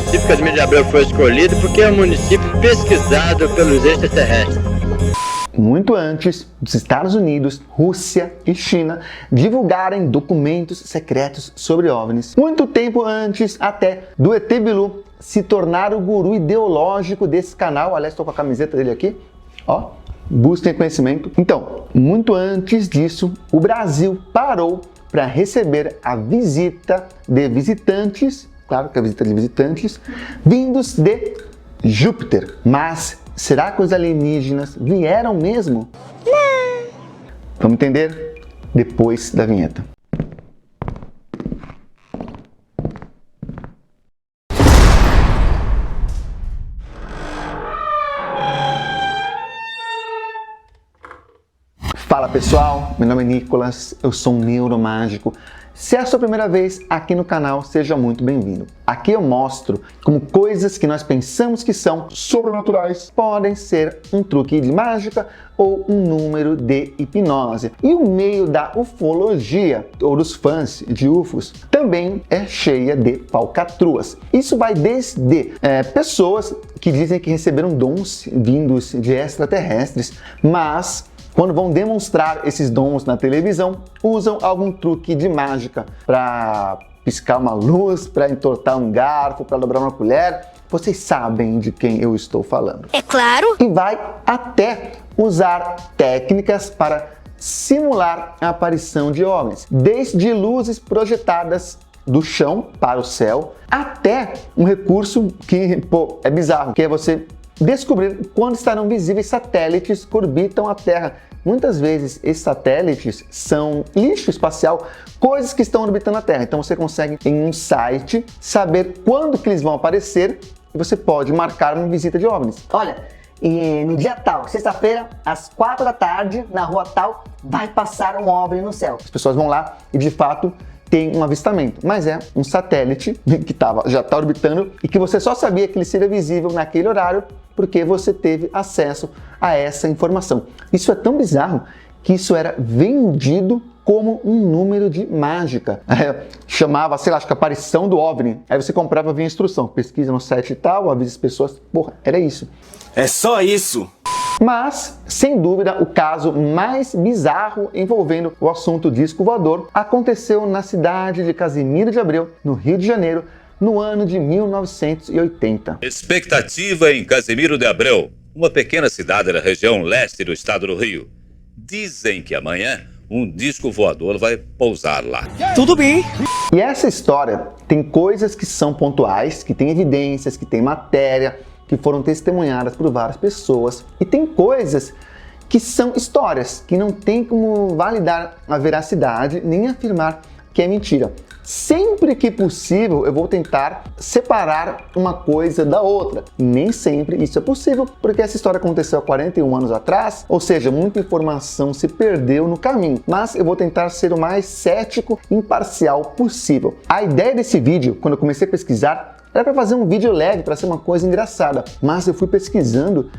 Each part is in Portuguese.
município Casimiro de Abreu foi escolhido porque é um município pesquisado pelos extraterrestres. Muito antes dos Estados Unidos, Rússia e China divulgarem documentos secretos sobre OVNIs. Muito tempo antes até do ET Bilu se tornar o guru ideológico desse canal. Aliás, estou com a camiseta dele aqui, ó. Busquem conhecimento. Então, muito antes disso, o Brasil parou para receber a visita de visitantes, claro que a visita de visitantes, vindos de Júpiter. Mas será que os alienígenas vieram mesmo? Não. Vamos entender depois da vinheta. Fala pessoal, meu nome é Nicolas, eu sou um neuromágico. Se é a sua primeira vez aqui no canal, seja muito bem-vindo. Aqui eu mostro como coisas que nós pensamos que são sobrenaturais podem ser um truque de mágica ou um número de hipnose. E o meio da ufologia, ou dos fãs de UFOs, também é cheia de falcatruas. Isso vai desde pessoas que dizem que receberam dons vindos de extraterrestres, mas quando vão demonstrar esses dons na televisão, usam algum truque de mágica para piscar uma luz, para entortar um garfo, para dobrar uma colher. Vocês sabem de quem eu estou falando. É claro! E vai até usar técnicas para simular a aparição de OVNIs, desde luzes projetadas do chão para o céu, até um recurso que, é bizarro, que é você descobrir quando estarão visíveis satélites que orbitam a Terra. Muitas vezes esses satélites são lixo espacial, coisas que estão orbitando a Terra. Então você consegue em um site saber quando que eles vão aparecer e você pode marcar uma visita de OVNIs. Olha, e no dia tal, sexta-feira, às 4 da tarde, na rua tal, vai passar um OVNI no céu. As pessoas vão lá e de fato tem um avistamento, mas é um satélite que já está orbitando e que você só sabia que ele seria visível naquele horário porque você teve acesso a essa informação. Isso é tão bizarro que isso era vendido como um número de mágica. Chamava, sei lá, acho que aparição do OVNI. Aí você comprava, vinha a instrução, pesquisa no site e tal, avisa as pessoas. Porra, era isso. É só isso! Mas, sem dúvida, o caso mais bizarro envolvendo o assunto disco voador aconteceu na cidade de Casimiro de Abreu, no Rio de Janeiro, no ano de 1980. Expectativa em Casimiro de Abreu, uma pequena cidade da região leste do estado do Rio. Dizem que amanhã um disco voador vai pousar lá. Tudo bem! E essa história tem coisas que são pontuais, que tem evidências, que tem matéria, que foram testemunhadas por várias pessoas, e tem coisas que são histórias, que não tem como validar a veracidade nem afirmar que é mentira. Sempre que possível, eu vou tentar separar uma coisa da outra. Nem sempre isso é possível, porque essa história aconteceu há 41 anos atrás, ou seja, muita informação se perdeu no caminho. Mas eu vou tentar ser o mais cético e imparcial possível. A ideia desse vídeo, quando eu comecei a pesquisar, era para fazer um vídeo leve, para ser uma coisa engraçada. Mas eu fui pesquisando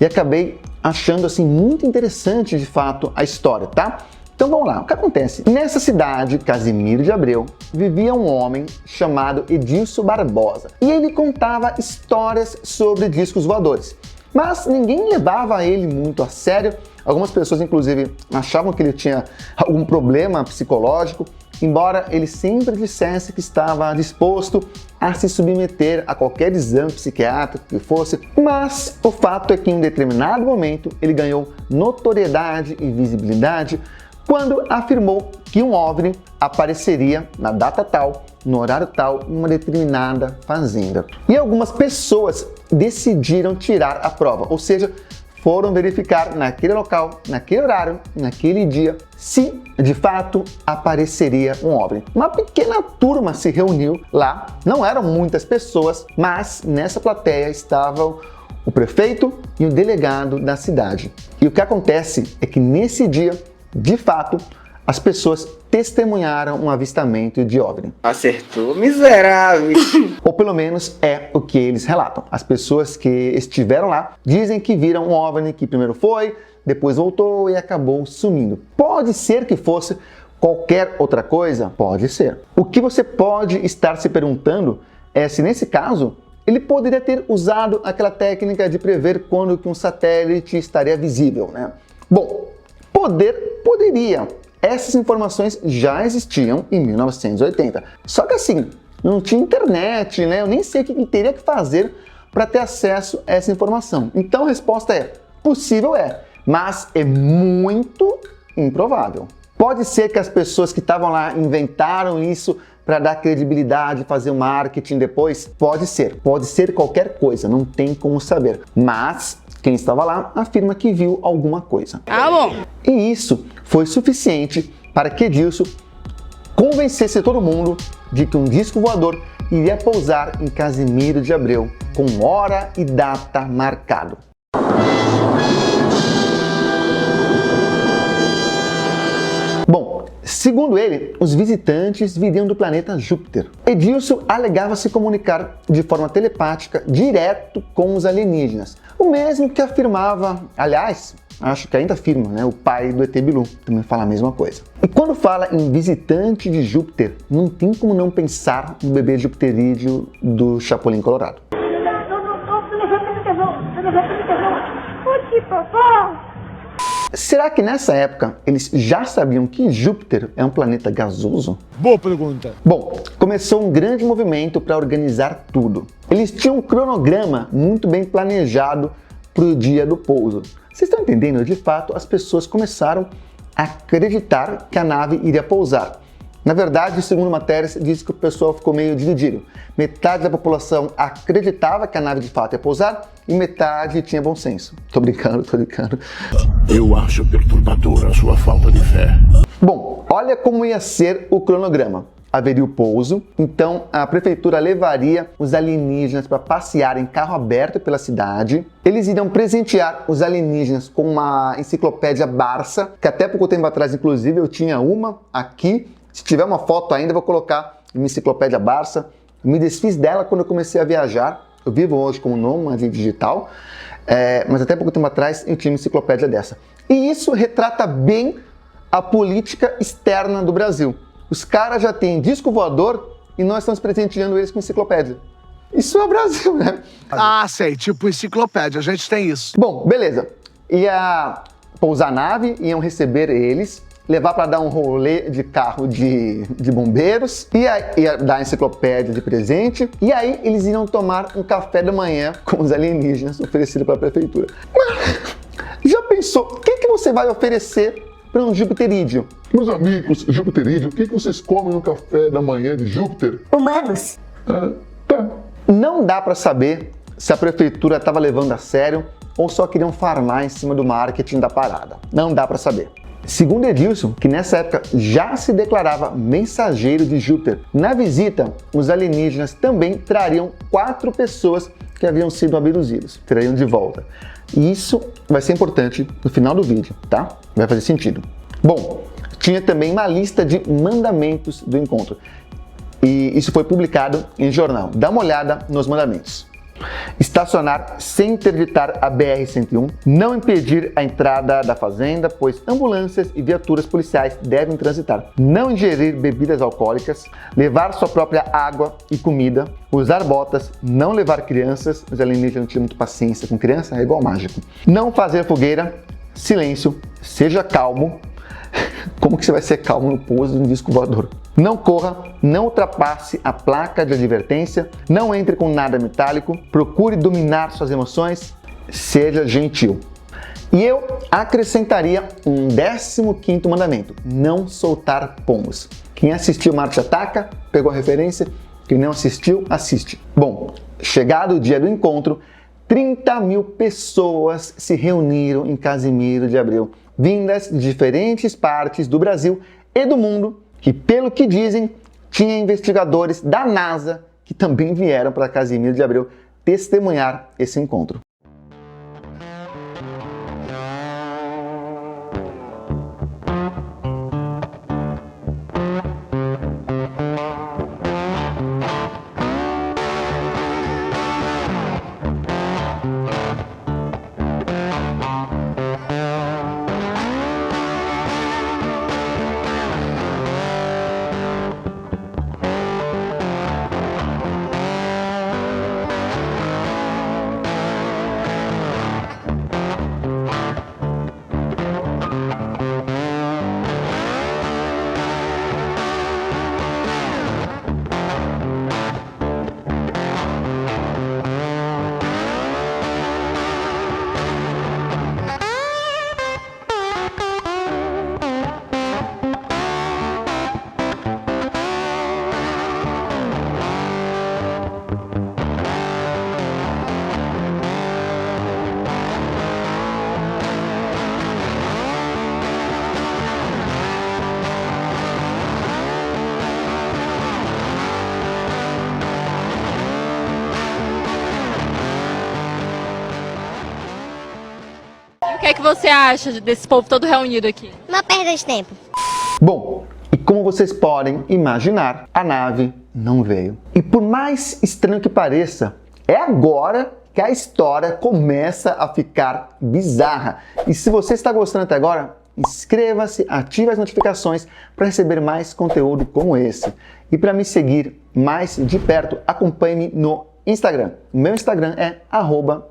e acabei achando assim muito interessante de fato a história, tá? Então vamos lá, o que acontece? Nessa cidade, Casimiro de Abreu, vivia um homem chamado Edilson Barbosa. E ele contava histórias sobre discos voadores. Mas ninguém levava ele muito a sério. Algumas pessoas, inclusive, achavam que ele tinha algum problema psicológico, embora ele sempre dissesse que estava disposto a se submeter a qualquer exame psiquiátrico que fosse. Mas o fato é que em um determinado momento ele ganhou notoriedade e visibilidade quando afirmou que um OVNI apareceria na data tal, no horário tal, em uma determinada fazenda. E algumas pessoas decidiram tirar a prova, ou seja, foram verificar naquele local, naquele horário, naquele dia, se de fato apareceria um OVNI. Uma pequena turma se reuniu lá, não eram muitas pessoas, mas nessa plateia estavam o prefeito e o delegado da cidade. E o que acontece é que nesse dia, de fato, as pessoas testemunharam um avistamento de OVNI. Acertou, miserável! Ou pelo menos é o que eles relatam. As pessoas que estiveram lá dizem que viram um OVNI que primeiro foi, depois voltou e acabou sumindo. Pode ser que fosse qualquer outra coisa? Pode ser. O que você pode estar se perguntando é se nesse caso ele poderia ter usado aquela técnica de prever quando que um satélite estaria visível, né? Bom, poderia. Essas informações já existiam em 1980. Só que assim, não tinha internet, né? Eu nem sei o que ele teria que fazer para ter acesso a essa informação. Então a resposta é: possível é, mas é muito improvável. Pode ser que as pessoas que estavam lá inventaram isso para dar credibilidade, fazer o marketing depois? Pode ser qualquer coisa, não tem como saber. Mas quem estava lá afirma que viu alguma coisa. Ah, bom. E isso foi suficiente para que Edilson convencesse todo mundo de que um disco voador iria pousar em Casimiro de Abreu, com hora e data marcado. Bom, segundo ele, os visitantes viriam do planeta Júpiter. Edilson alegava se comunicar de forma telepática direto com os alienígenas, o mesmo que afirmava, aliás, acho que ainda afirma, né, o pai do ET Bilu, também fala a mesma coisa. E quando fala em visitante de Júpiter, não tem como não pensar no bebê jupiterídeo do Chapolin Colorado. Será que nessa época eles já sabiam que Júpiter é um planeta gasoso? Boa pergunta. Bom, começou um grande movimento para organizar tudo. Eles tinham um cronograma muito bem planejado para o dia do pouso. Vocês estão entendendo? De fato, as pessoas começaram a acreditar que a nave iria pousar. Na verdade, segundo matérias, diz que o pessoal ficou meio dividido. Metade da população acreditava que a nave de fato ia pousar e metade tinha bom senso. Tô brincando. Eu acho perturbadora a sua falta de fé. Bom, olha como ia ser o cronograma. Haveria o pouso, então a prefeitura levaria os alienígenas para passear em carro aberto pela cidade. Eles iriam presentear os alienígenas com uma enciclopédia Barça, que até pouco tempo atrás, inclusive, eu tinha uma aqui. Se tiver uma foto ainda, eu vou colocar uma enciclopédia Barça. Eu me desfiz dela quando eu comecei a viajar. Eu vivo hoje como nômade digital, mas até pouco tempo atrás eu tinha uma enciclopédia dessa. E isso retrata bem a política externa do Brasil. Os caras já têm disco voador e nós estamos presenteando eles com enciclopédia. Isso é o Brasil, né? Ah, sei, tipo enciclopédia, a gente tem isso. Bom, beleza. Ia pousar a nave, iam receber eles, levar para dar um rolê de carro de bombeiros, ia dar a enciclopédia de presente, e aí eles iriam tomar um café da manhã com os alienígenas oferecido pela prefeitura. Mas, já pensou, o que você vai oferecer para um jupiterídeo? Meus amigos, Jupiterídeo, o que vocês comem no café da manhã de Júpiter? Humanos. Tá. Não dá para saber se a prefeitura estava levando a sério ou só queriam farmar em cima do marketing da parada. Não dá para saber. Segundo Edilson, que nessa época já se declarava mensageiro de Júpiter, na visita, os alienígenas também trariam 4 pessoas que haviam sido abduzidas, trariam de volta. E isso vai ser importante no final do vídeo, tá? Vai fazer sentido. Bom, tinha também uma lista de mandamentos do encontro. E isso foi publicado em jornal. Dá uma olhada nos mandamentos. Estacionar sem interditar a BR-101, não impedir a entrada da fazenda, pois ambulâncias e viaturas policiais devem transitar, não ingerir bebidas alcoólicas, levar sua própria água e comida, usar botas, não levar crianças, os alienígenas não tinham muito paciência com criança, é igual mágico, não fazer fogueira, silêncio, seja calmo. Como que você vai ser calmo no pouso de um disco voador? Não corra, não ultrapasse a placa de advertência, não entre com nada metálico, procure dominar suas emoções, seja gentil. E eu acrescentaria um 15º mandamento, não soltar pombos. Quem assistiu Marte Ataca, pegou a referência, quem não assistiu, assiste. Bom, chegado o dia do encontro, 30 mil pessoas se reuniram em Casimiro de Abreu, vindas de diferentes partes do Brasil e do mundo, que, pelo que dizem, tinha investigadores da NASA que também vieram para Casimiro de Abreu testemunhar esse encontro. que é que você acha desse povo todo reunido aqui? Uma perda de tempo. Bom, e como vocês podem imaginar, a nave não veio. E por mais estranho que pareça, é agora que a história começa a ficar bizarra. E se você está gostando até agora, inscreva-se, ative as notificações para receber mais conteúdo como esse. E para me seguir mais de perto, acompanhe-me no Instagram. O meu Instagram é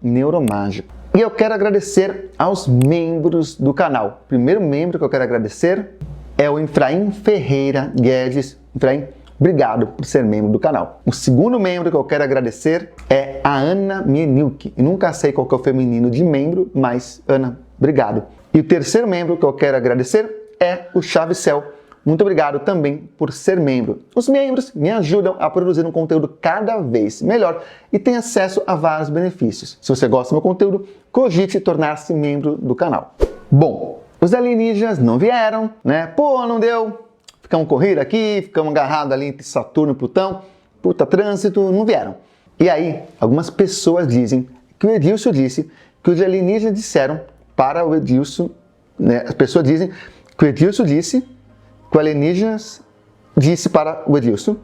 @neuromágico. E eu quero agradecer aos membros do canal. O primeiro membro que eu quero agradecer é o Efraim Ferreira Guedes. Efraim, obrigado por ser membro do canal. O segundo membro que eu quero agradecer é a Ana Mienilke. Eu nunca sei qual que é o feminino de membro, mas Ana, obrigado. E o terceiro membro que eu quero agradecer é o Chavicel. Muito obrigado também por ser membro. Os membros me ajudam a produzir um conteúdo cada vez melhor e tem acesso a vários benefícios. Se você gosta do meu conteúdo, cogite tornar-se membro do canal. Bom, os alienígenas não vieram, né? Pô, não deu. Ficamos correndo aqui, ficamos agarrados ali entre Saturno e Plutão. Puta trânsito, não vieram. E aí, algumas pessoas dizem que o Edilson disse que os alienígenas disseram para o Edilson, né? As pessoas dizem que o Edilson disse que o alienígenas disse para o Edilson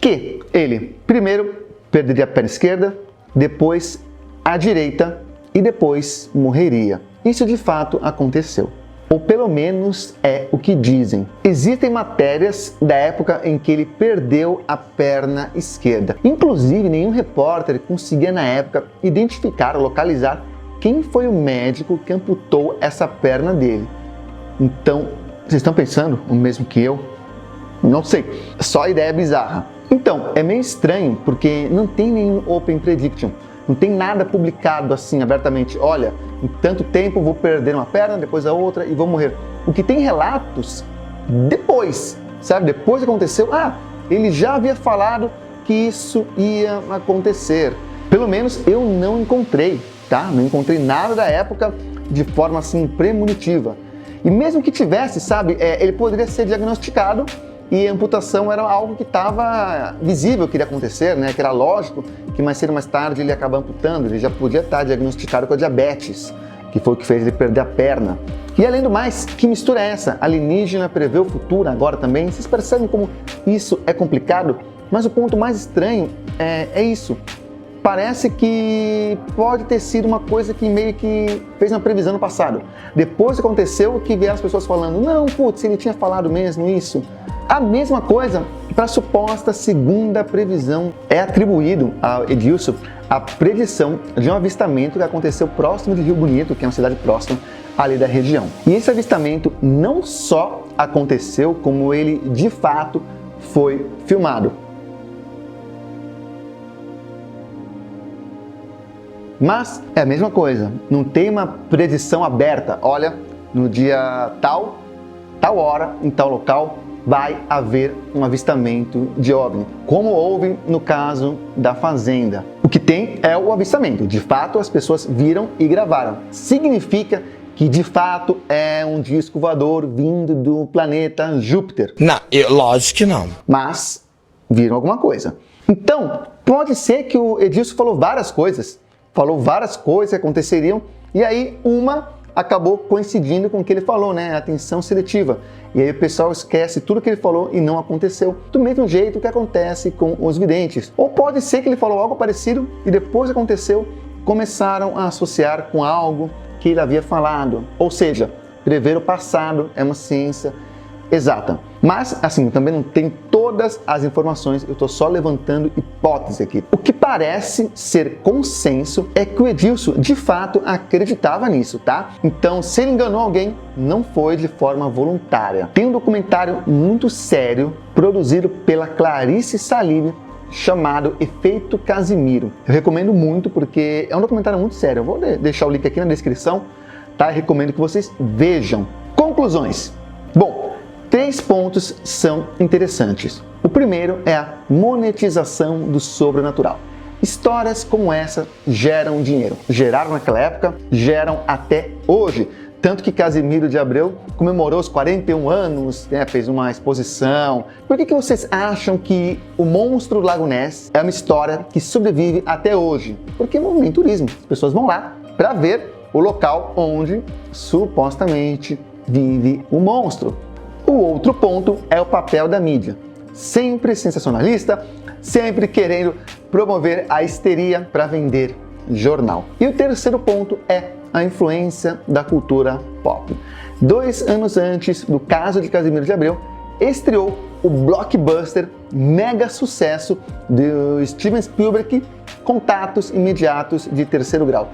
que ele primeiro perderia a perna esquerda, depois a direita e depois morreria. Isso de fato aconteceu. Ou pelo menos é o que dizem. Existem matérias da época em que ele perdeu a perna esquerda. Inclusive, nenhum repórter conseguia na época identificar ou localizar quem foi o médico que amputou essa perna dele. Então, vocês estão pensando o mesmo que eu? Não sei, só ideia bizarra. Então, é meio estranho porque não tem nenhum Open Prediction. Não tem nada publicado assim abertamente. Olha, em tanto tempo vou perder uma perna, depois a outra e vou morrer. O que tem relatos depois, sabe? Depois que aconteceu, ele já havia falado que isso ia acontecer. Pelo menos eu não encontrei, tá? Não encontrei nada da época de forma assim premonitiva. E mesmo que tivesse, sabe, ele poderia ser diagnosticado e a amputação era algo que estava visível que iria acontecer, né? Que era lógico que mais cedo ou mais tarde ele ia acabar amputando, ele já podia estar diagnosticado com a diabetes, que foi o que fez ele perder a perna. E além do mais, que mistura é essa? Alienígena prevê o futuro agora também? Vocês percebem como isso é complicado? Mas o ponto mais estranho é isso. Parece que pode ter sido uma coisa que meio que fez uma previsão no passado. Depois aconteceu que vieram as pessoas falando, não, putz, ele tinha falado mesmo isso. A mesma coisa para a suposta segunda previsão. É atribuído ao Edilson a predição de um avistamento que aconteceu próximo de Rio Bonito, que é uma cidade próxima ali da região. E esse avistamento não só aconteceu, como ele de fato foi filmado. Mas é a mesma coisa, não tem uma predição aberta. Olha, no dia tal hora, em tal local, vai haver um avistamento de OVNI, como houve no caso da Fazenda. O que tem é o avistamento. De fato, as pessoas viram e gravaram. Significa que de fato é um disco voador vindo do planeta Júpiter. Não, lógico que não. Mas viram alguma coisa. Então, pode ser que o Edilson falou várias coisas que aconteceriam, e aí uma acabou coincidindo com o que ele falou, né? Atenção seletiva. E aí o pessoal esquece tudo que ele falou e não aconteceu. Do mesmo jeito que acontece com os videntes. Ou pode ser que ele falou algo parecido e depois aconteceu, começaram a associar com algo que ele havia falado. Ou seja, prever o passado é uma ciência exata. Mas, assim, também não tem todas as informações, eu estou só levantando hipótese aqui. O que parece ser consenso é que o Edilson, de fato, acreditava nisso, tá? Então, se ele enganou alguém, não foi de forma voluntária. Tem um documentário muito sério, produzido pela Clarice Salib, chamado Efeito Casimiro. Eu recomendo muito porque é um documentário muito sério. Eu vou deixar o link aqui na descrição, tá? Eu recomendo que vocês vejam. Conclusões. Bom, 3 pontos são interessantes. O primeiro é a monetização do sobrenatural. Histórias como essa geram dinheiro. Geraram naquela época, geram até hoje. Tanto que Casimiro de Abreu comemorou os 41 anos, né, fez uma exposição. Por que vocês acham que o Monstro do Lago Ness é uma história que sobrevive até hoje? Porque é movimento turismo. As pessoas vão lá para ver o local onde supostamente vive o monstro. O outro ponto é o papel da mídia, sempre sensacionalista, sempre querendo promover a histeria para vender jornal. E o terceiro ponto é a influência da cultura pop. 2 anos antes do caso de Casimiro de Abreu, estreou o blockbuster mega sucesso do Steven Spielberg, Contatos Imediatos de Terceiro Grau.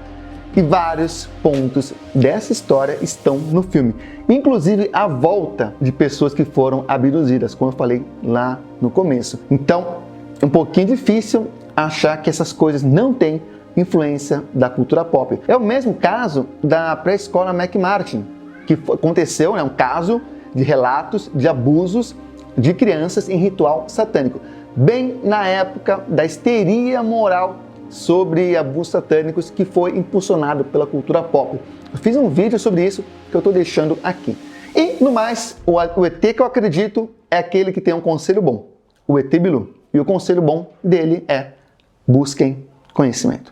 E vários pontos dessa história estão no filme, inclusive a volta de pessoas que foram abduzidas, como eu falei lá no começo. Então, é um pouquinho difícil achar que essas coisas não têm influência da cultura pop. É o mesmo caso da pré-escola McMartin, que aconteceu, um caso de relatos de abusos de crianças em ritual satânico, bem na época da histeria moral sobre abusos satânicos que foi impulsionado pela cultura pop. Eu fiz um vídeo sobre isso que eu estou deixando aqui. E, no mais, o ET que eu acredito é aquele que tem um conselho bom, o ET Bilu. E o conselho bom dele é: busquem conhecimento.